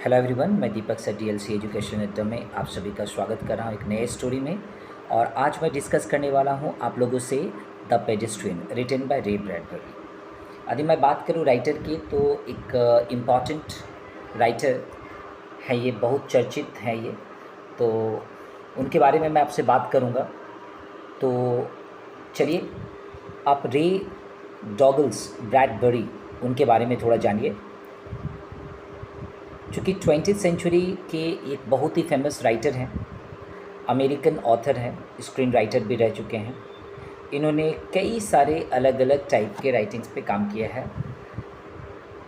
Hello everyone, मैं दीपक sir DLC education अड्डा में आप सभी का स्वागत कर रहा हूँ एक नए स्टोरी में। और आज मैं डिस्कस करने वाला हूँ आप लोगों से द पेडेस्ट्रियन रिटन बाय रे ब्रैडबरी। यदि मैं बात करूँ राइटर की तो एक इम्पॉर्टेंट राइटर है ये, बहुत चर्चित हैं ये, तो उनके बारे में मैं आपसे बात करूँगा। तो चलिए आप रे डॉगल्स ब्रैडबरी उनके बारे में थोड़ा जानिए। चूँकि 20th सेंचुरी के एक बहुत ही फेमस राइटर हैं, अमेरिकन ऑथर हैं, स्क्रीन राइटर भी रह चुके हैं। इन्होंने कई सारे अलग अलग टाइप के राइटिंग्स पे काम किया है।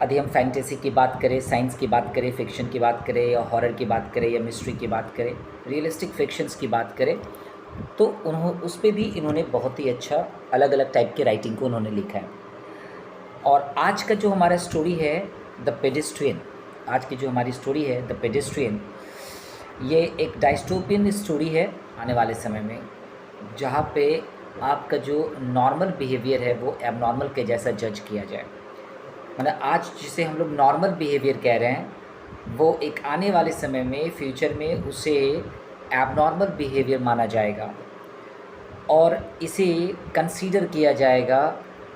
यदि हम फैंटेसी की बात करें, साइंस की बात करें, फिक्शन की बात करें, या हॉरर की बात करें, या मिस्ट्री की बात करें, रियलिस्टिक फिक्शंस की बात करें, तो उस पर भी इन्होंने बहुत ही अच्छा अलग अलग टाइप के राइटिंग को उन्होंने लिखा है। और आज का जो हमारा स्टोरी है द पेडेस्ट्रियन, आज की जो हमारी स्टोरी है द पेडेस्ट्रियन, ये एक डायस्टोपियन स्टोरी है आने वाले समय में, जहाँ पे आपका जो नॉर्मल बिहेवियर है वो एबनॉर्मल के जैसा जज किया जाए। मतलब आज जिसे हम लोग नॉर्मल बिहेवियर कह रहे हैं, वो एक आने वाले समय में, फ्यूचर में, उसे एबनॉर्मल बिहेवियर माना जाएगा और इसे कंसीडर किया जाएगा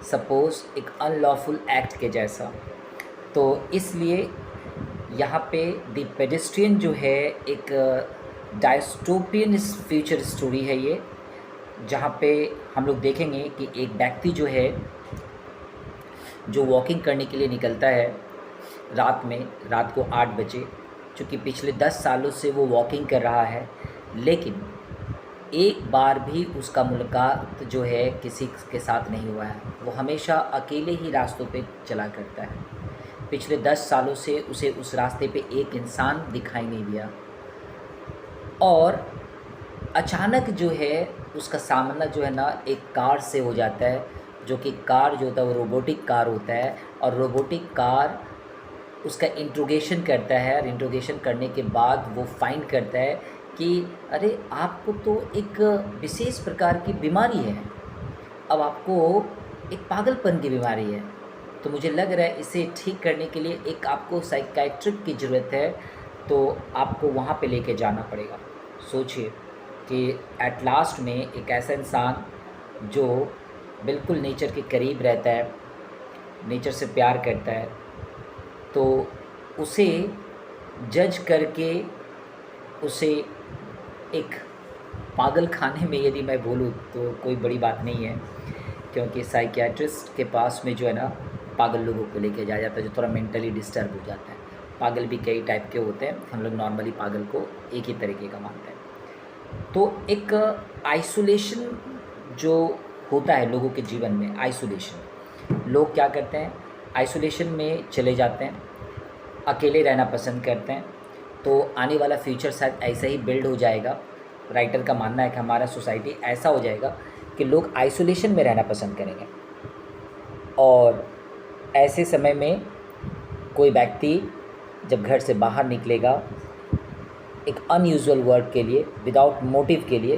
सपोज़ एक अनलॉफुल एक्ट के जैसा। तो इसलिए यहाँ पे द पेडेस्ट्रियन जो है एक डायस्टोपियन फ्यूचर स्टोरी है ये, जहाँ पे हम लोग देखेंगे कि एक व्यक्ति जो है जो वॉकिंग करने के लिए निकलता है रात को 8 बजे। चूँकि पिछले 10 सालों से वो वॉकिंग कर रहा है, लेकिन एक बार भी उसका मुलाकात जो है किसी के साथ नहीं हुआ है। वो हमेशा अकेले ही रास्तों पे चला करता है। पिछले 10 सालों से उसे उस रास्ते पे एक इंसान दिखाई नहीं दिया, और अचानक जो है उसका सामना जो है ना एक कार से हो जाता है, जो कि कार जो होता है वो रोबोटिक कार होता है। और रोबोटिक कार उसका इंट्रोगेशन करता है, और इंट्रोगेशन करने के बाद वो फाइंड करता है कि अरे आपको तो एक विशेष प्रकार की बीमारी है, अब आपको एक पागलपन की बीमारी है। तो मुझे लग रहा है इसे ठीक करने के लिए एक आपको साइकियाट्रिक की ज़रूरत है, तो आपको वहाँ पे लेके जाना पड़ेगा। सोचिए कि एट लास्ट में एक ऐसा इंसान जो बिल्कुल नेचर के करीब रहता है, नेचर से प्यार करता है, तो उसे जज करके उसे एक पागल खाने में, यदि मैं बोलूँ तो कोई बड़ी बात नहीं है, क्योंकि साइकियाट्रिस्ट के पास में जो है ना पागल लोगों को लेके जाया जाता है, जो थोड़ा मेंटली डिस्टर्ब हो जाता है। पागल भी कई टाइप के होते हैं, हम लोग नॉर्मली पागल को एक ही तरीके का मानते हैं। तो एक आइसोलेशन जो होता है लोगों के जीवन में, आइसोलेशन, लोग क्या करते हैं, आइसोलेशन में चले जाते हैं, अकेले रहना पसंद करते हैं। तो आने वाला फ्यूचर शायद ऐसा ही बिल्ड हो जाएगा। राइटर का मानना है कि हमारा सोसाइटी ऐसा हो जाएगा कि लोग आइसोलेशन में रहना पसंद करेंगे, और ऐसे समय में कोई व्यक्ति जब घर से बाहर निकलेगा एक अनयूजुअल वर्क के लिए, विदाउट मोटिव के लिए,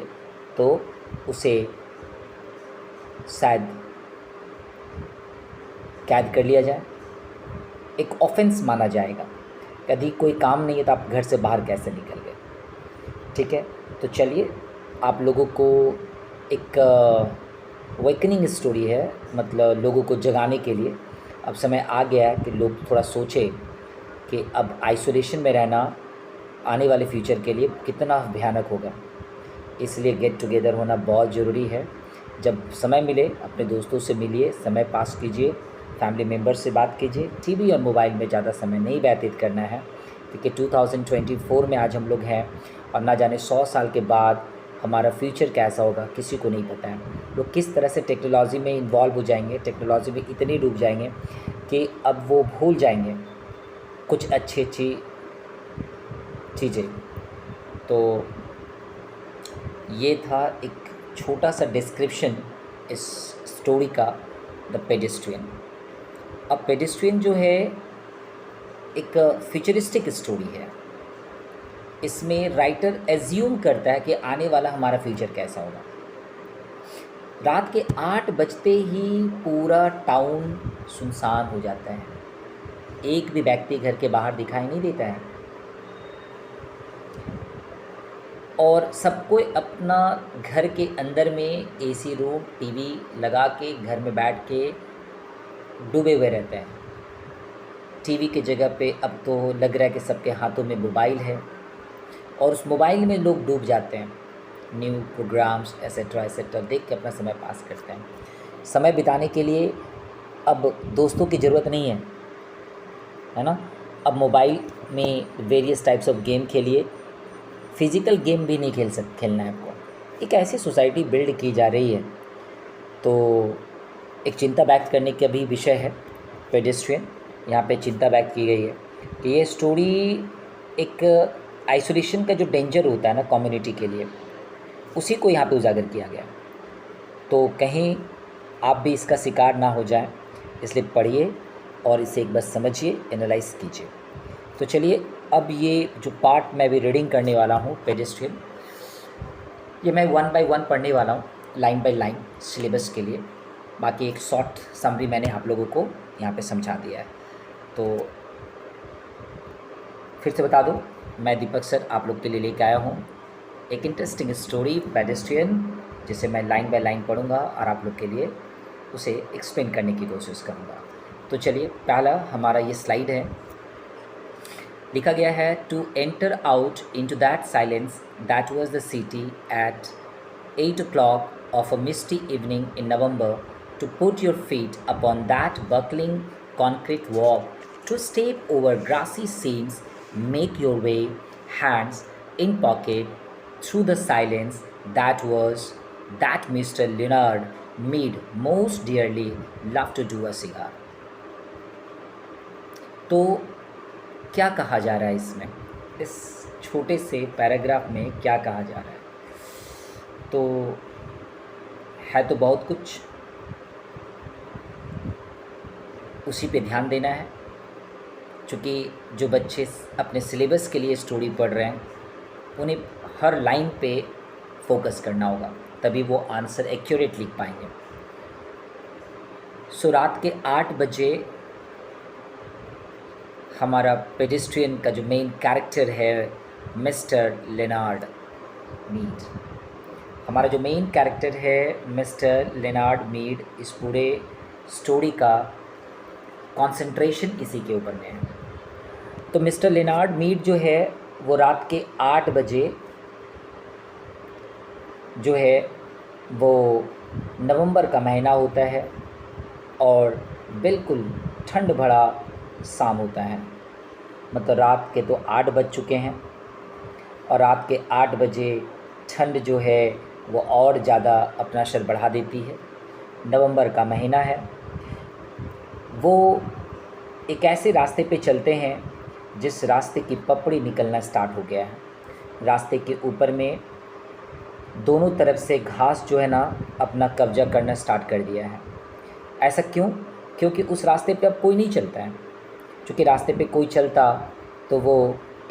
तो उसे शायद कैद कर लिया जाए, एक ऑफेंस माना जाएगा। यदि कोई काम नहीं है तो आप घर से बाहर कैसे निकल गए, ठीक है। तो चलिए आप लोगों को एक वेकनिंग स्टोरी है, मतलब लोगों को जगाने के लिए अब समय आ गया है कि लोग थोड़ा सोचें कि अब आइसोलेशन में रहना आने वाले फ्यूचर के लिए कितना भयानक होगा। इसलिए गेट टुगेदर होना बहुत ज़रूरी है। जब समय मिले अपने दोस्तों से मिलिए, समय पास कीजिए, फैमिली मेम्बर से बात कीजिए। टीवी और मोबाइल में ज़्यादा समय नहीं व्यतीत करना है, क्योंकि 2024 में आज हम लोग हैं, और ना जाने 100 साल के बाद हमारा फ्यूचर कैसा होगा किसी को नहीं पता है। लोग किस तरह से टेक्नोलॉजी में इन्वॉल्व हो जाएंगे, टेक्नोलॉजी में इतने डूब जाएंगे कि अब वो भूल जाएंगे कुछ अच्छी चीज़ें। तो ये था एक छोटा सा डिस्क्रिप्शन इस स्टोरी का, द पेडेस्ट्रियन। अब पेडेस्ट्रियन जो है एक फ्यूचरिस्टिक स्टोरी है। इसमें राइटर एज्यूम करता है कि आने वाला हमारा फ्यूचर कैसा होगा। रात के 8 बजते ही पूरा टाउन सुनसान हो जाता है, एक भी व्यक्ति घर के बाहर दिखाई नहीं देता है। और सबको अपना घर के अंदर में एसी रूम, टीवी लगा के घर में बैठ के डूबे हुए रहते हैं। टीवी की जगह पे अब तो लग रहा है कि सबके हाथों में मोबाइल है और उस मोबाइल में लोग डूब जाते हैं। न्यू प्रोग्राम्स एसेट्रा एसेट्रा देख के अपना समय पास करते हैं। समय बिताने के लिए अब दोस्तों की ज़रूरत नहीं है ना। अब मोबाइल में वेरियस टाइप्स ऑफ गेम खेलिए, फिज़िकल गेम भी नहीं खेलना है आपको। एक ऐसी सोसाइटी बिल्ड की जा रही है। तो एक चिंता व्यक्त करने का भी विषय है पेडेस्ट्रियन। यहाँ पे चिंता व्यक्त की गई है कि ये स्टोरी एक आइसोलेशन का जो डेंजर होता है ना कम्युनिटी के लिए, उसी को यहाँ पे उजागर किया गया। तो कहीं आप भी इसका शिकार ना हो जाएं, इसलिए पढ़िए और इसे एक बार समझिए, एनालाइज कीजिए। तो चलिए, अब ये जो पार्ट मैं भी रीडिंग करने वाला हूँ पेडेस्ट्रियन, ये मैं 1 बाय 1 पढ़ने वाला हूँ, लाइन बाय लाइन सिलेबस के लिए। बाकी एक शॉर्ट समरी मैंने आप लोगों को यहाँ पे समझा दिया है। तो फिर से बता दूँ, मैं दीपक सर आप लोग के लिए लेके आया हूँ एक इंटरेस्टिंग स्टोरी पेडेस्ट्रियन, जिसे मैं लाइन बाय लाइन पढ़ूँगा और आप लोग के लिए उसे एक्सप्लेन करने की कोशिश करूँगा। तो चलिए, पहला हमारा ये स्लाइड है। लिखा गया है, to enter out into that silence that was the city at 8 o'clock of a misty evening in November, to put your feet upon that buckling concrete walk, to step over grassy scenes, make your way, hands in pocket, through the silence that Mr. Leonard Mead most dearly loved to do a cigar. तो क्या कहा जा रहा है इसमें, इस छोटे से पैराग्राफ में क्या कहा जा रहा है? तो है तो बहुत कुछ, उसी पे ध्यान देना है। क्योंकि जो बच्चे अपने सिलेबस के लिए स्टोरी पढ़ रहे हैं, उन्हें हर लाइन पे फोकस करना होगा, तभी वो आंसर एक्यूरेट लिख पाएंगे। सो रात के 8 बजे हमारा पेडेस्ट्रियन का जो मेन कैरेक्टर है मिस्टर लेनार्ड मीड, हमारा जो मेन कैरेक्टर है मिस्टर लेनार्ड मीड, इस पूरे स्टोरी का कंसंट्रेशन इसी के ऊपर में है। तो मिस्टर लेनार्ड मीड जो है वो रात के 8 बजे जो है वो नवंबर का महीना होता है और बिल्कुल ठंड भरा शाम होता है। मतलब रात के तो 8 बज चुके हैं और रात के 8 बजे ठंड जो है वो और ज़्यादा अपना असर बढ़ा देती है। नवंबर का महीना है। वो एक ऐसे रास्ते पे चलते हैं जिस रास्ते की पपड़ी निकलना स्टार्ट हो गया है। रास्ते के ऊपर में दोनों तरफ से घास जो है ना अपना कब्जा करना स्टार्ट कर दिया है। ऐसा क्यों? क्योंकि उस रास्ते पे अब कोई नहीं चलता है। क्योंकि रास्ते पे कोई चलता तो वो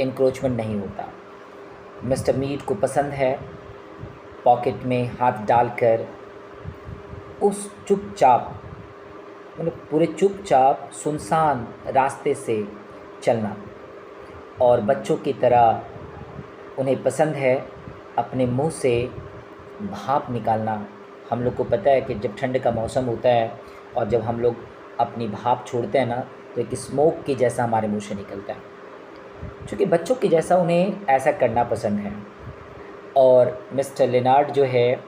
इंक्रोचमेंट नहीं होता। मिस्टर मीड को पसंद है पॉकेट में हाथ डालकर उस चुपचाप, मतलब पूरे चुपचाप सुनसान रास्ते से चलना। और बच्चों की तरह उन्हें पसंद है अपने मुंह से भाप निकालना। हम लोग को पता है कि जब ठंड का मौसम होता है और जब हम लोग अपनी भाप छोड़ते हैं ना, तो एक स्मोक की जैसा हमारे मुंह से निकलता है। क्योंकि बच्चों की जैसा उन्हें ऐसा करना पसंद है। और मिस्टर लेनार्ड जो है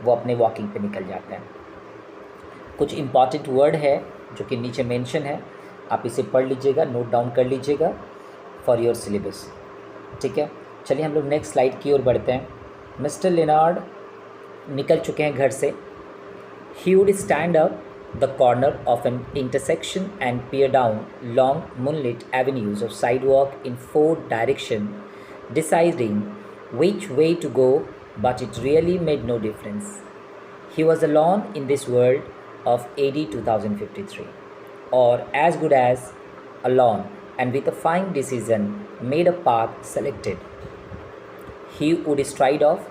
वो अपने वॉकिंग पे निकल जाते हैं। कुछ इम्पॉर्टेंट वर्ड है जो कि नीचे मेंशन है, आप इसे पढ़ लीजिएगा, नोट डाउन कर लीजिएगा फॉर योर सिलेबस। ठीक है, चलिए हम लोग नेक्स्ट स्लाइड की ओर बढ़ते हैं। मिस्टर लेनार्ड निकल चुके हैं घर से। He would stand up the corner of an intersection and peer down long moonlit avenues of sidewalk in 4 directions, deciding which way to go, but it really made no difference. He was alone in this world of AD 2053, or as good as alone, and with a fine decision made a path selected. He would stride off,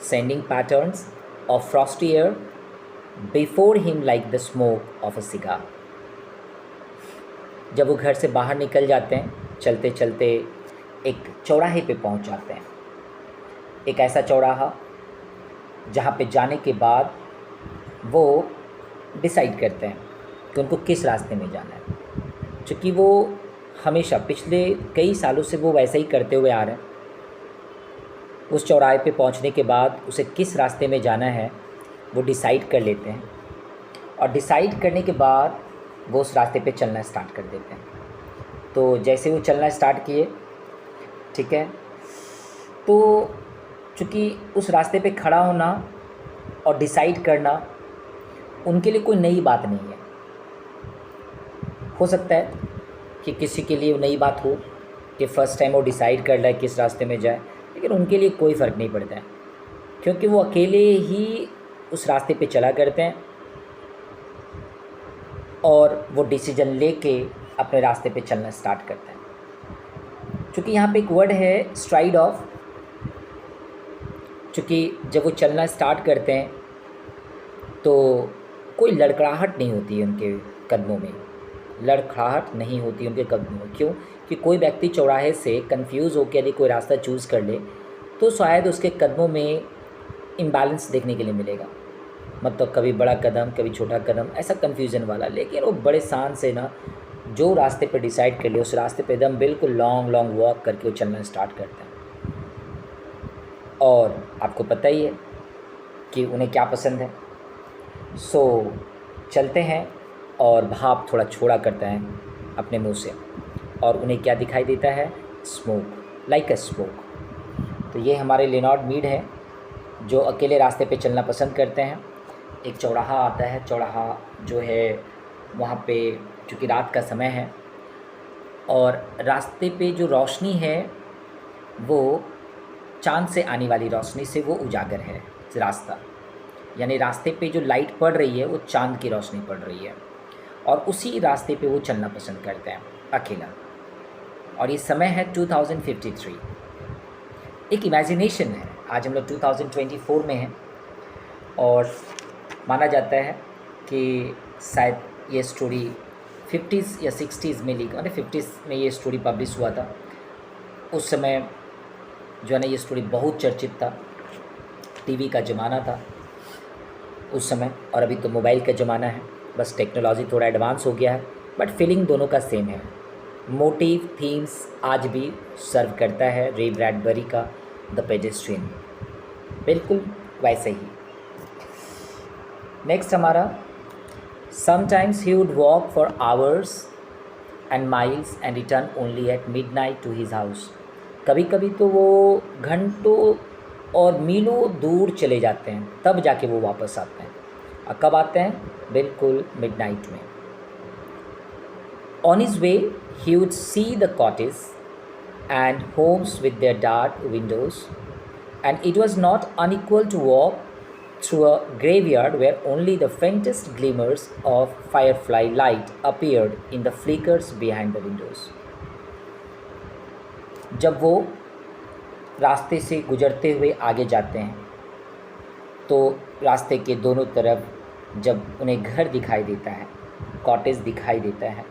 sending patterns of frosty air before him like the smoke of a cigar. जब वो घर से बाहर निकल जाते हैं, चलते चलते एक चौराहे पे पहुंच जाते हैं। एक ऐसा चौराहा जहाँ पे जाने के बाद वो डिसाइड करते हैं कि उनको किस रास्ते में जाना है। चूँकि वो हमेशा पिछले कई सालों से वो वैसा ही करते हुए आ रहे हैं, उस चौराहे पे पहुंचने के बाद उसे किस रास्ते में जाना है वो डिसाइड कर लेते हैं, और डिसाइड करने के बाद वो उस रास्ते पे चलना स्टार्ट कर देते हैं। तो जैसे वो चलना स्टार्ट किए, ठीक है, तो चूँकि उस रास्ते पे खड़ा होना और डिसाइड करना उनके लिए कोई नई बात नहीं है। हो सकता है कि किसी के लिए नई बात हो कि फ़र्स्ट टाइम वो डिसाइड कर रहा है किस रास्ते में जाए, लेकिन उनके लिए कोई फ़र्क नहीं पड़ता है, क्योंकि वो अकेले ही उस रास्ते पे चला करते हैं और वो डिसीजन लेके अपने रास्ते पे चलना स्टार्ट करते हैं। चूँकि यहाँ पे एक वर्ड है स्ट्राइड ऑफ, चूँकि जब वो चलना स्टार्ट करते हैं तो कोई लड़खड़ाहट नहीं होती है उनके कदमों में, लड़खड़ाहट नहीं होती उनके कदमों में। क्यों? कि कोई व्यक्ति चौराहे से कंफ्यूज होकर यदि कोई रास्ता चूज़ कर ले तो शायद उसके कदमों में इम्बैलेंस देखने के लिए मिलेगा, मतलब कभी बड़ा कदम कभी छोटा कदम, ऐसा कन्फ्यूज़न वाला। लेकिन वो बड़े शान से ना जो रास्ते पे डिसाइड कर ले उस रास्ते पे एकदम बिल्कुल लॉन्ग लॉन्ग वॉक करके वो चलना स्टार्ट करते हैं। और आपको पता ही है कि उन्हें क्या पसंद है, सो चलते हैं और भाप थोड़ा छोड़ा करता है अपने मुंह से, और उन्हें क्या दिखाई देता है? Smoke, like a smoke. तो ये हमारे लेनॉर्ड मीड हैं जो अकेले रास्ते पे चलना पसंद करते हैं। एक चौराहा आता है, चौराहा जो है वहाँ पे चूँकि रात का समय है और रास्ते पे जो रोशनी है वो चाँद से आने वाली रोशनी से वो उजागर है रास्ता, यानी रास्ते पे जो लाइट पड़ रही है वो चाँद की रोशनी पड़ रही है, और उसी रास्ते पे वो चलना पसंद करते हैं अकेला। और ये समय है 2053। एक इमेजिनेशन है, आज हम लोग 2024 में हैं और माना जाता है कि शायद ये स्टोरी 50s या 60s में लिखा, मतलब 50s में ये स्टोरी पब्लिश हुआ था। उस समय जो है ना ये स्टोरी बहुत चर्चित था, टीवी का ज़माना था उस समय, और अभी तो मोबाइल का ज़माना है, बस टेक्नोलॉजी थोड़ा एडवांस हो गया है, बट फीलिंग दोनों का सेम है। मोटिव थीम्स आज भी सर्व करता है रे ब्रैडबरी का द पेडेस्ट्रियन, बिल्कुल वैसे ही। नेक्स्ट हमारा sometimes he would walk for hours and miles and return only at midnight to his house. कभी कभी तो वो घंटों और मीलों दूर चले जाते हैं, तब जाके वो वापस आते हैं। और कब आते हैं? बिल्कुल मिडनाइट में। On his way he would see the cottage and homes with their dark windows, and it was not unequal to walk through a graveyard where only the faintest glimmers of firefly light appeared in the flickers behind the windows. जब वो रास्ते से गुजरते हुए आगे जाते हैं तो रास्ते के दोनों तरफ जब उन्हें घर दिखाई देता है, कॉटेज दिखाई देता है,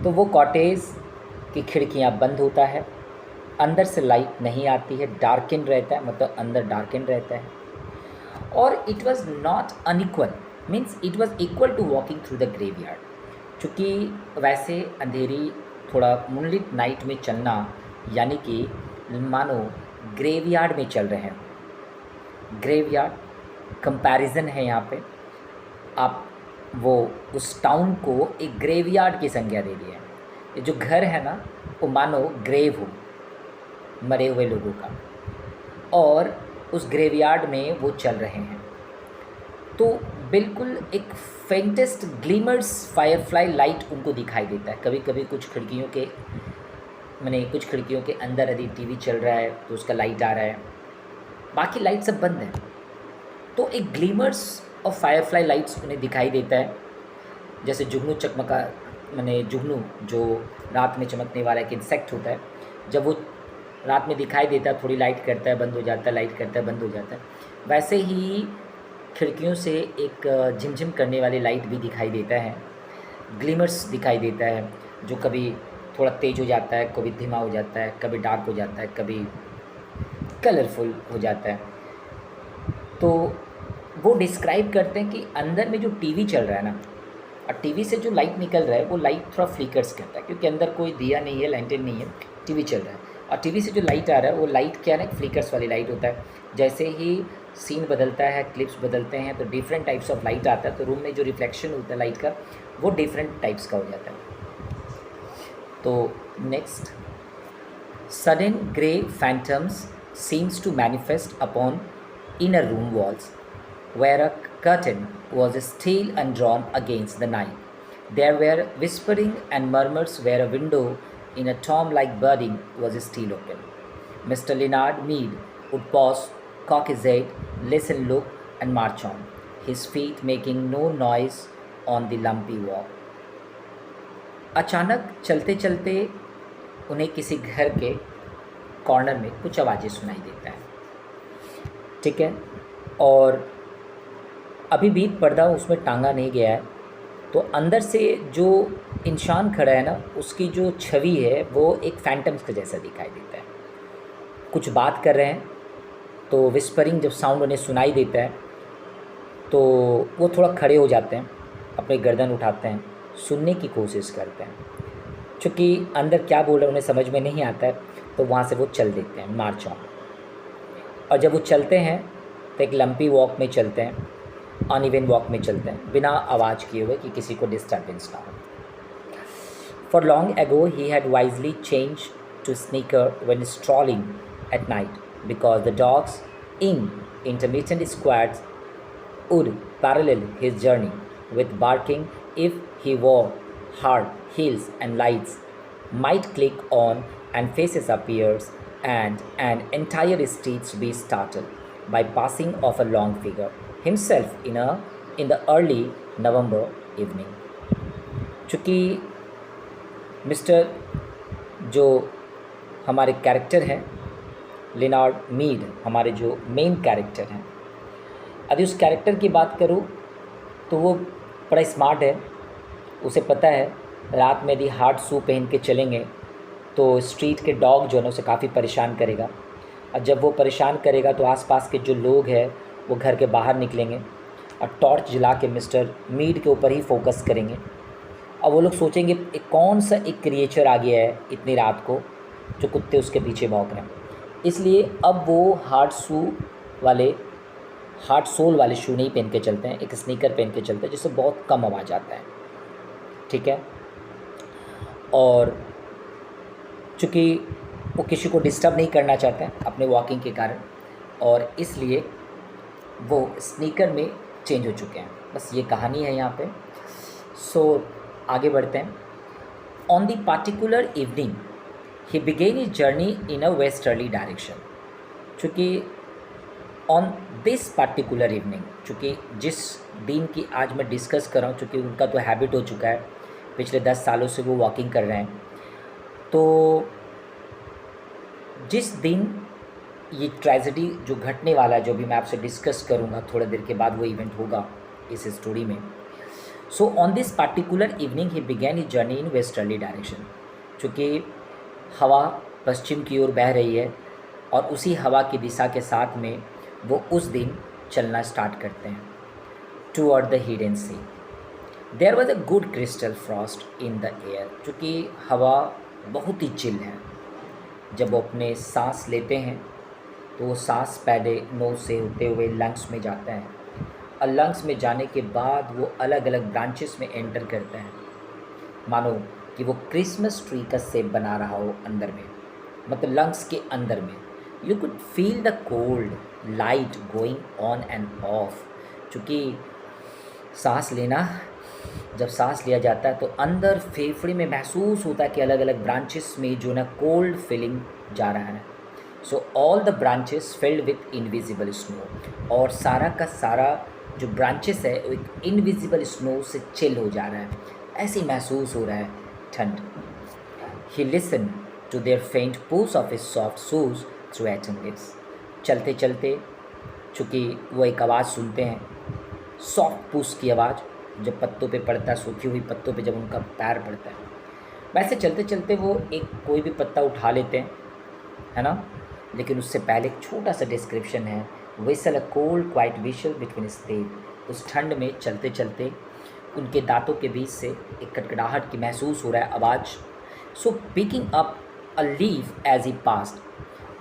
तो वो कॉटेज की खिड़कियां बंद होता है, अंदर से लाइट नहीं आती है, डार्कन रहता है, मतलब अंदर डार्कन रहता है। और it was not unequal, means it was equal to walking through the graveyard. चूँकि वैसे अंधेरी थोड़ा मूनलिट नाइट में चलना यानी कि मानो ग्रेवयार्ड में चल रहे हैं। ग्रेवयार्ड कंपैरिजन है यहाँ पे, आप वो उस टाउन को एक ग्रेवयार्ड की संज्ञा दे दी है। ये जो घर है ना वो मानो ग्रेव हो, मरे हुए लोगों का, और उस ग्रेवयार्ड में वो चल रहे हैं। तो बिल्कुल एक फेंटेस्ट ग्लीमर्स फायरफ्लाई लाइट उनको दिखाई देता है। कभी कभी कुछ खिड़कियों के कुछ खिड़कियों के अंदर यदि टीवी चल रहा है तो उसका लाइट आ रहा है, बाकी लाइट सब बंद है, तो एक ग्लीमर्स ऑफ फायरफ्लाई लाइट्स उन्हें दिखाई देता है। जैसे जुगनू चकमका जुगनू जो रात में चमकने वाला एक इंसेक्ट होता है, जब वो रात में दिखाई देता है, थोड़ी लाइट करता है बंद हो जाता है, लाइट करता है बंद हो जाता है, वैसे ही खिड़कियों से एक झिमझिम करने वाली लाइट भी दिखाई देता है, ग्लिमर्स दिखाई देता है, जो कभी थोड़ा तेज़ हो जाता है, कभी धीमा हो जाता है, कभी डार्क हो जाता है, कभी कलरफुल हो जाता है। तो वो डिस्क्राइब करते हैं कि अंदर में जो टीवी चल रहा है ना, और टीवी से जो लाइट निकल रहा है वो लाइट थोड़ा फ्लिकर्स करता है, क्योंकि अंदर कोई दिया नहीं है, लैंटेन नहीं है, टीवी चल रहा है। और टीवी से जो लाइट आ रहा है वो लाइट क्या है ना, फ्लिकर्स वाली लाइट होता है। जैसे ही सीन बदलता है, क्लिप्स बदलते हैं, तो डिफरेंट टाइप्स ऑफ लाइट आता है, तो रूम में जो रिफ्लेक्शन होता है लाइट का वो डिफरेंट टाइप्स का हो जाता है। तो next, sudden grey phantoms seems to manifest upon inner room walls, where a curtain was still undrawn against the night. There were whispering and murmurs where a window in a tomb-like building was still open. Mr. Leonard Mead would pause, cock his head, listen, look, and march on, his feet making no noise on the lumpy walk. अचानक चलते चलते उन्हें किसी घर के corner में कुछ आवाज़ें सुनाई देता है, ठीक है, और अभी भी पर्दा उसमें टांगा नहीं गया है। तो अंदर से जो इंसान खड़ा है ना, उसकी जो छवि है वो एक फैंटम्स के जैसा दिखाई देता है। कुछ बात कर रहे हैं, तो विस्परिंग जब साउंड उन्हें सुनाई देता है तो वो थोड़ा खड़े हो जाते हैं, अपने गर्दन उठाते हैं, सुनने की कोशिश करते हैं। चूँकि अंदर क्या बोल रहे हैं उन्हें समझ में नहीं आता है, तो वहाँ से वो चल देते हैं, मार्च ऑन। और जब वो चलते हैं तो एक लंपी वॉक में चलते हैं, अनइवन वॉक में चलते हैं, बिना आवाज़ किए हुए कि किसी को डिस्टर्बेंस ना हो। For long ago he had wisely change to sneaker when strolling at night, because the dogs in intermittent squads would parallel his journey with barking if he wore hard heels, and lights might click on and faces appears and an entire street be startled by passing of a long figure himself in the early November evening. चूँकि mister जो हमारे character हैं Lenard Mead, हमारे जो main character हैं, यदि उस character की बात करूँ तो वो बड़ा स्मार्ट है। उसे पता है रात में यदि हार्ड शू पहन के चलेंगे तो स्ट्रीट के डॉग जो है ना उसे काफ़ी परेशान करेगा, और जब वो परेशान करेगा तो आसपास के जो लोग हैं वो घर के बाहर निकलेंगे और टॉर्च जला के मिस्टर मीड के ऊपर ही फोकस करेंगे। और वो लोग सोचेंगे कौन सा एक क्रिएचर आ गया है इतनी रात को जो कुत्ते उसके पीछे भौंक रहे हैं। इसलिए अब वो हार्ड सोल वाले शू नहीं पहन के चलते हैं, एक स्नीकर पहन के चलते हैं जिससे बहुत कम आवाज़ आता है, ठीक है। और चूँकि वो किसी को डिस्टर्ब नहीं करना चाहते हैं अपने वॉकिंग के कारण, और इसलिए वो स्नीकर में चेंज हो चुके हैं। बस ये कहानी है यहाँ पे। सो आगे बढ़ते हैं। On the particular evening he begin his journey in a westerly direction. चूँकि ऑन दिस पार्टिकुलर इवनिंग, चूँकि जिस दिन की आज मैं डिस्कस कर रहा हूँ, चूँकि उनका तो हैबिट हो चुका है, पिछले 10 सालों से वो वॉकिंग कर रहे हैं, तो जिस दिन ये ट्रेजेडी जो घटने वाला है, जो भी मैं आपसे डिस्कस करूँगा थोड़ी देर के बाद, वो इवेंट होगा इस स्टोरी में। So on this particular evening he began his journey in westerly direction. चूँकि हवा पश्चिम की ओर बह रही है और उसी हवा की दिशा के साथ में वो उस दिन चलना स्टार्ट करते हैं toward the hidden sea. There was a good crystal frost in the air. चूँकि हवा बहुत ही चिल है, जब वो अपने सांस लेते हैं तो वो सांस पहले नोज से होते हुए लंग्स में जाता है, और लंग्स में जाने के बाद वो अलग अलग ब्रांचेस में एंटर करता है, मानो कि वो क्रिसमस ट्री का शेप बना रहा हो अंदर में, मतलब लंग्स के अंदर में। You could feel the cold light going on end of. चूँकि सांस लेना, जब सांस लिया जाता है तो अंदर फेफड़े में महसूस होता है कि अलग अलग ब्रांचेस में जो ना कोल्ड फीलिंग जा रहा है। So all the branches filled with invisible snow, और सारा का सारा जो ब्रांचेस है वो एक इनविजिबल स्नो से चिल हो जा रहा है, ऐसे महसूस हो रहा है ठंड। ही लिसन टू देयर फेंट push of his soft shoes through atom lips. चलते चलते चूँकि वो एक आवाज़ सुनते हैं, सॉफ्ट पुश की आवाज़, जब पत्तों पे पड़ता है, सूखी हुई पत्तों पे जब उनका पैर पड़ता है। वैसे चलते चलते वो एक कोई भी पत्ता उठा लेते हैं, है ना, लेकिन उससे पहले एक छोटा सा डिस्क्रिप्शन है। Whistle a cold quite we shall between state. उस ठंड में चलते चलते उनके दांतों के बीच से एक कड़कड़ाहट की महसूस हो रहा है आवाज़। So picking up a leaf as he passed,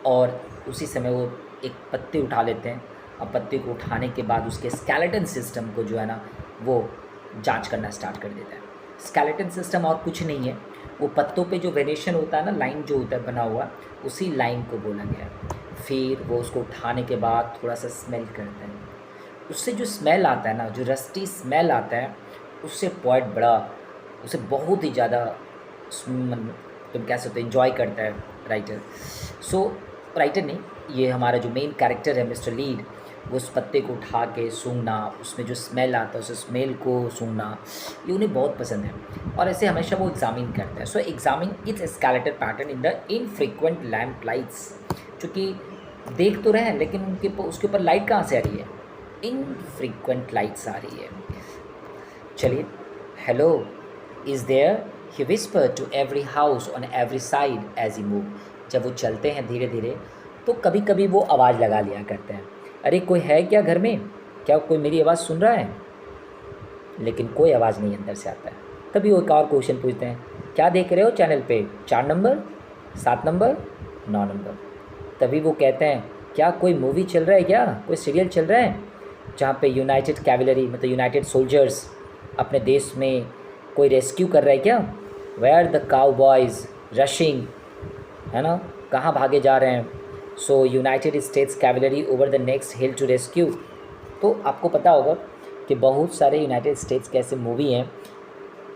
और उसी समय वो एक पत्ते उठा लेते हैं। अब पत्ते को उठाने के बाद उसके स्केलेटन सिस्टम को जो है ना वो जांच करना स्टार्ट कर देता है। स्केलेटन सिस्टम और कुछ नहीं है, वो पत्तों पे जो वेरिएशन होता है ना, लाइन जो होता है बना हुआ, उसी लाइन को बोला गया है। फिर वो उसको उठाने के बाद थोड़ा सा स्मेल करते हैं। उससे जो स्मेल आता है ना, जो रस्टी स्मेल आता है, उससे पॉइंट बड़ा, उसे बहुत ही ज़्यादा तुम कह सकते हो इन्जॉय करता है राइटर। सो राइटर नहीं, ये हमारा जो मेन कैरेक्टर है मिस्टर लीड, वो उस पत्ते को उठा के सूंघना, उसमें जो स्मेल आता है उस स्मेल को सूंघना, ये उन्हें बहुत पसंद है। और ऐसे हमेशा वो एग्जामिन करते हैं। So examine its skeletal pattern in the infrequent lamp lights. चूँकि देख तो रहे हैं लेकिन उनके उसके ऊपर लाइट कहाँ से आ रही है, इनफ्रीक्वेंट लाइट्स आ रही है। चलिए, hello is there he whisper to every house on every side as he move. जब वो चलते हैं धीरे धीरे तो कभी कभी वो आवाज़ लगा लिया करते हैं, अरे कोई है क्या घर में, क्या कोई मेरी आवाज़ सुन रहा है? लेकिन कोई आवाज़ नहीं अंदर से आता है। तभी वो एक और क्वेश्चन पूछते हैं, क्या देख रहे हो चैनल पे, 4 नंबर, 7 नंबर, 9 नंबर? तभी वो कहते हैं, क्या कोई मूवी चल रहा है, क्या कोई सीरियल चल रहा है जहाँ पे यूनाइटेड कैवलरी मतलब यूनाइटेड सोल्जर्स अपने देश में कोई रेस्क्यू कर रहा है क्या? Where the cowboys rushing, है ना, कहाँ भागे जा रहे हैं? So United States cavalry over the next hill to rescue. तो आपको पता होगा कि बहुत सारे यूनाइटेड स्टेट्स के ऐसे मूवी हैं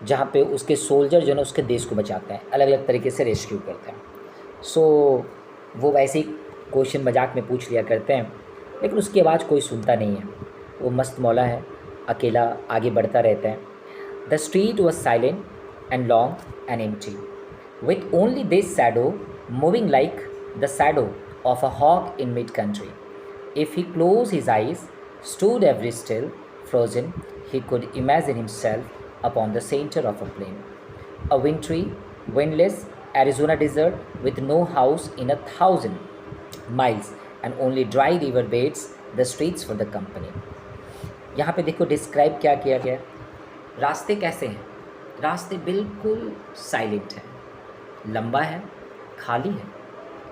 जहाँ पे उसके सोल्जर जो है उसके देश को बचाते हैं, अलग अलग तरीके से रेस्क्यू करते हैं। सो वो वैसे ही क्वेश्चन मजाक में पूछ लिया करते हैं, लेकिन उसकी आवाज़ कोई सुनता नहीं है। वो मस्त मौला है, अकेला आगे बढ़ता रहता है। The street was silent and long and empty, with only this shadow moving like the shadow of a hawk in mid-country. If he closed his eyes, stood every still, frozen, he could imagine himself upon the center of a plain. A wintry, windless Arizona desert with no house in 1,000 miles and only dry river beds, the streets for the company. यहाँ पे देखो describe क्या किया गया है। रास्ते कैसे हैं? रास्ते बिल्कुल साइलेंट हैं, लंबा है, खाली है,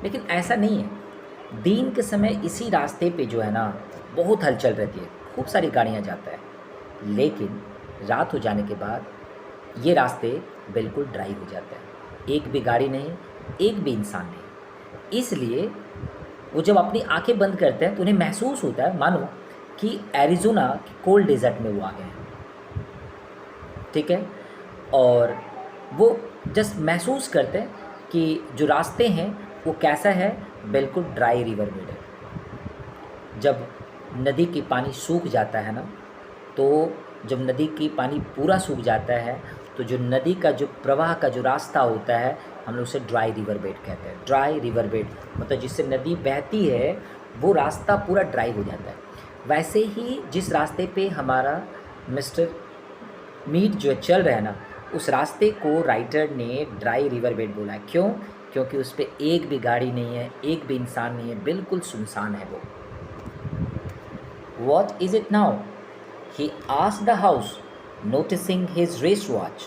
लेकिन ऐसा नहीं है। दिन के समय इसी रास्ते पे जो है ना बहुत हलचल रहती है, खूब सारी गाड़ियाँ जाता है, लेकिन रात हो जाने के बाद ये रास्ते बिल्कुल ड्राई हो जाते हैं। एक भी गाड़ी नहीं, एक भी इंसान नहीं। इसलिए वो जब अपनी आंखें बंद करते हैं तो उन्हें महसूस होता है मानो कि एरिज़ोना के कोल्ड डेजर्ट में वो आ गए हैं। ठीक है, और वो जस्ट महसूस करते हैं कि जो रास्ते हैं वो कैसा है, बिल्कुल ड्राई रिवर बेड है। जब नदी की पानी सूख जाता है ना, तो जब नदी की पानी पूरा सूख जाता है तो जो नदी का जो प्रवाह का जो रास्ता होता है हम लोग उसे ड्राई रिवर बेड कहते हैं। ड्राई रिवर बेड मतलब जिससे नदी बहती है वो रास्ता पूरा ड्राई हो जाता है। वैसे ही जिस रास्ते पे हमारा मिस्टर मीट जो चल रहा है ना, उस रास्ते को राइटर ने ड्राई रिवर बेड बोला है। क्यों? क्योंकि उस पर एक भी गाड़ी नहीं है, एक भी इंसान नहीं है, बिल्कुल सुनसान है वो। What is it now? He asked the house, noticing his wristwatch.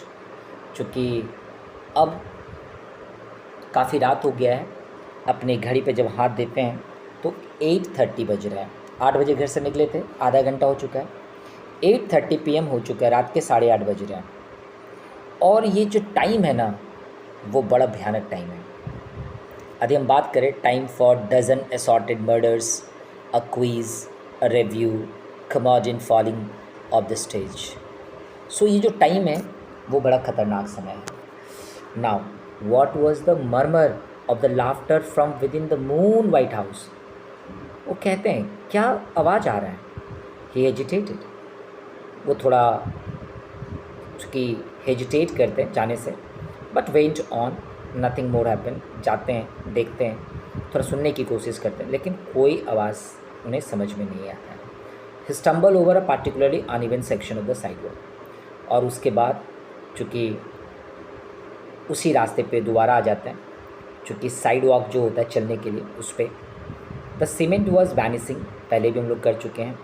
चूँकि अब काफ़ी रात हो गया है, अपनी घड़ी पे जब हाथ देते हैं तो 8:30 बज रहा है। 8 बजे घर से निकले थे, आधा घंटा हो चुका है। 8:30 PM हो चुका है, रात के 8:30 बज रहे हैं। और ये जो टाइम है ना वो बड़ा भयानक टाइम है। यदि हम बात करें time for dozen assorted murders, a quiz, a review, comedian falling off the stage. So ये जो टाइम है वो बड़ा ख़तरनाक समय है। Now what was the murmur of the laughter from within the moon white house. वो कहते हैं क्या आवाज़ आ रहा है। ही हेजिटेटेड, वो थोड़ा उसकी हेजिटेट करते हैं जाने से, but went on, nothing more happen. जाते हैं, देखते हैं, थोड़ा सुनने की कोशिश करते हैं, लेकिन कोई आवाज़ उन्हें समझ में नहीं आता है। He stumble over a particularly uneven section of the sidewalk. और उसके बाद चूँकि उसी रास्ते पे दोबारा आ जाते हैं चूँकि साइड वॉक जो होता है चलने के लिए उस पर। द सीमेंट वॉज वैनिसिंग, पहले भी हम लोग कर चुके हैं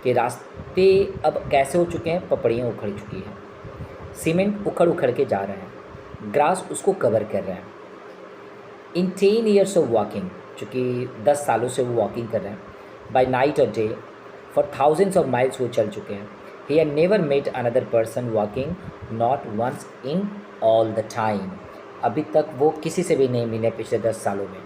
कि रास्ते अब कैसे हो चुके हैं, पपड़ियाँ उखड़ चुकी हैं, सीमेंट उखड़ उखड़ के जा रहे हैं, ग्रास उसको कवर कर रहे हैं। इन 10 ईयर्स ऑफ वॉकिंग, चूँकि 10 सालों से वो वॉकिंग कर रहे हैं, बाई नाइट और day for thousands of miles वो चल चुके हैं। He had never met another person walking, not once in all the time, अभी तक वो किसी से भी नहीं मिले पिछले 10 सालों में।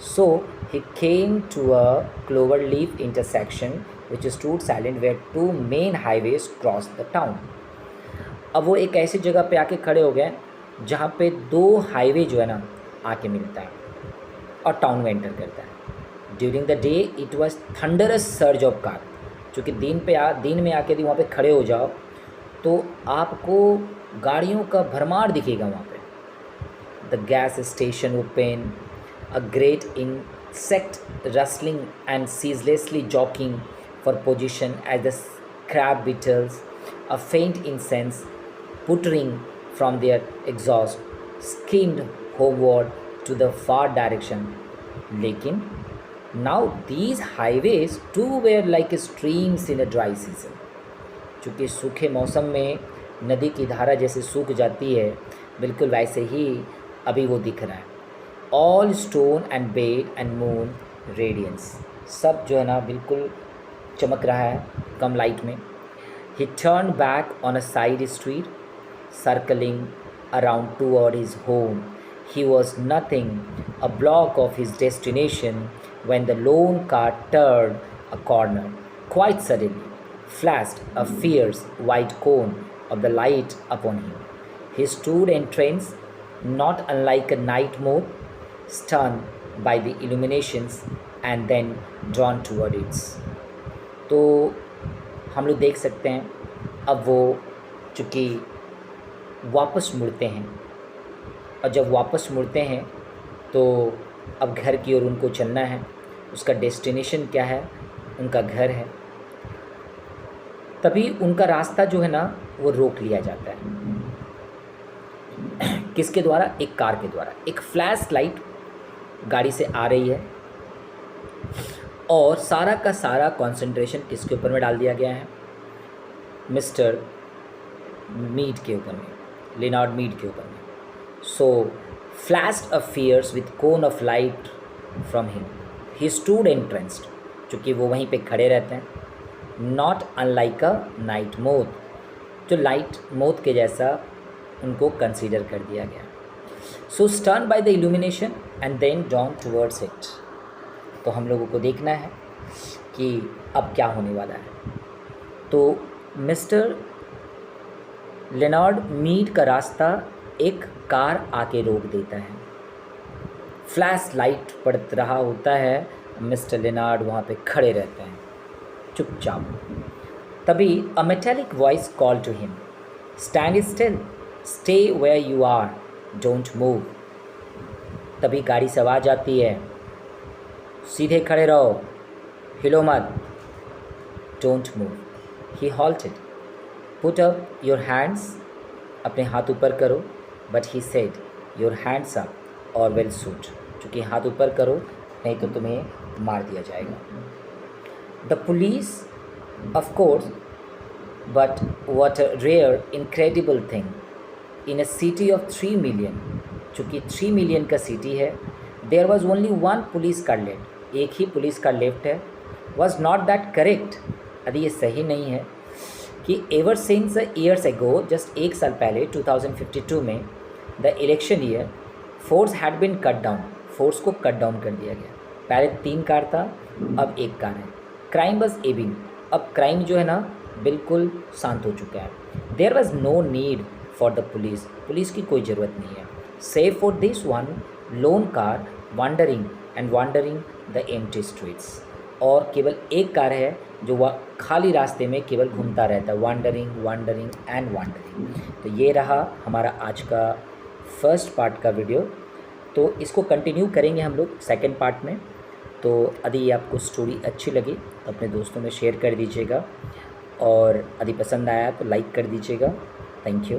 So he came to a clover leaf intersection which stood silent where 2 main highways cross the town. अब वो एक ऐसी जगह पे आके खड़े हो गए जहाँ पे 2 हाईवे जो है ना आके मिलता है और टाउन में एंटर करता है। During the day it was thunderous surge of car, चूँकि दिन में आके यदि वहाँ पे खड़े हो जाओ तो आपको गाड़ियों का भरमार दिखेगा वहाँ पे। The gas station open, a great insect rustling and ceaselessly jockeying for position as the crab beetles, a faint incense puttering from their exhaust, skimmed homeward to the far direction. लेकिन now these highways too were like streams in a dry season. चूँकि सूखे मौसम में नदी की धारा जैसे सूख जाती है, बिल्कुल वैसे ही अभी वो दिख रहा है। All stone and bed and moon radiance, सब जो है ना बिल्कुल चमक रहा है कम लाइट में। ही turn back on a side street circling around toward his home. He was nothing a block of his destination when the lone car turned a corner. Quite suddenly flashed a fierce white cone of the light upon him. He stood entranced, not unlike a night moth, stunned by the illuminations and then drawn toward it. तो हम लोग देख सकते हैं अब वो चूँकि वापस मुड़ते हैं, और जब वापस मुड़ते हैं तो अब घर की ओर उनको चलना है। उसका डेस्टिनेशन क्या है? उनका घर है। तभी उनका रास्ता जो है ना वो रोक लिया जाता है। किसके द्वारा? एक कार के द्वारा। एक फ्लैश लाइट गाड़ी से आ रही है और सारा का सारा कंसंट्रेशन किसके ऊपर में डाल दिया गया है? मिस्टर मीड के ऊपर में, लेनार्ड मीड के ऊपर में। So flashed a fierce with cone of light from him, he stood entranced, चूँकि वो वहीं पे खड़े रहते हैं। Not unlike a night moth, जो लाइट मोथ के जैसा उनको कंसीडर कर दिया गया। So stern by the illumination and then down towards it. तो हम लोगों को देखना है कि अब क्या होने वाला है। तो मिस्टर लेनार्ड मीड का रास्ता एक कार आके रोक देता है। फ्लैश लाइट पड़ रहा होता है, मिस्टर लेनार्ड वहाँ पे खड़े रहते हैं चुपचाप। तभी a metallic voice call to him, stand still, stay where you are, don't move. तभी गाड़ी से आवाज़ आती है, सीधे खड़े रहो, हिलो मत, don't move. He halted, put up your hands, अपने हाथ ऊपर करो, but he said your hands up और विल शूट, चूँकि हाथ ऊपर करो नहीं तो तुम्हें मार दिया जाएगा। The police of course, but what a rare incredible thing in a city of 3 million, चूँकि 3 मिलियन का सिटी है, there was only 1 police car left, एक ही पुलिस कार लेफ्ट है। वॉज नॉट दैट करेक्ट, यदि ये सही नहीं है कि ever since years ago, just 1 साल पहले 2052 में the election year, force had been cut down, force को कट डाउन कर दिया गया। पहले 3 कार था, अब 1 कार है। क्राइम वॉज एबिंग, अब क्राइम जो है ना बिल्कुल शांत हो चुका है। There was no need for the police, police की कोई ज़रूरत नहीं है, save for this one lone car wandering the empty streets. और केवल एक कार है जो वह खाली रास्ते में केवल घूमता रहता है, वॉन्डरिंग एंड वॉन्डरिंग। तो ये रहा हमारा आज का फर्स्ट पार्ट का वीडियो। तो इसको कंटिन्यू करेंगे हम लोग सेकंड पार्ट में। तो यदि आपको स्टोरी अच्छी लगी तो अपने दोस्तों में शेयर कर दीजिएगा, और यदि पसंद आया तो लाइक कर दीजिएगा। Thank you.